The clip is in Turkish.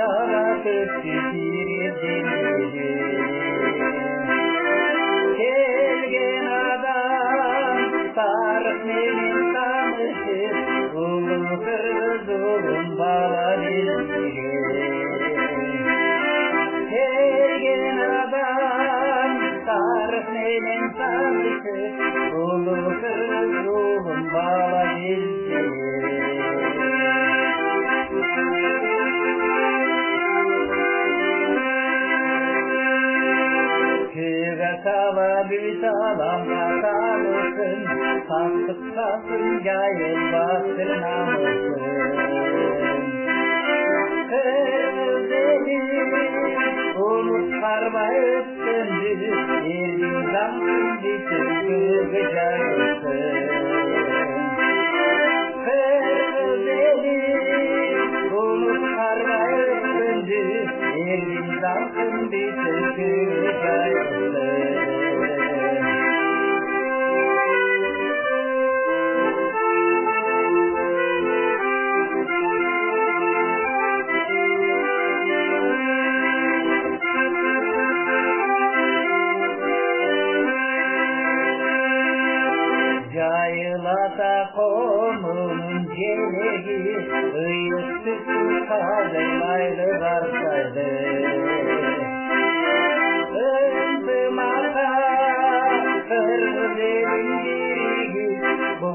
Kara köpçü dili kelgen adam sarık menin tanışıp ulu kırgız ulun bala dildige kelgen adam sarık menin tanışıp ulu kırgız ulun bala dildige Kala büsalam katalısın, kastık kasın cahil basır namusın. Kızeli unut karma öptündü, ergin zamsın bitir kırgıcaysın. Kızeli unut karma öptündü, ergin zamsın bitir kırgıcaysın. Cayılata konunun gelegi, ıyık tütü kazırmaylı varsaydı. Öntımaka kırgız elin dirigi, bu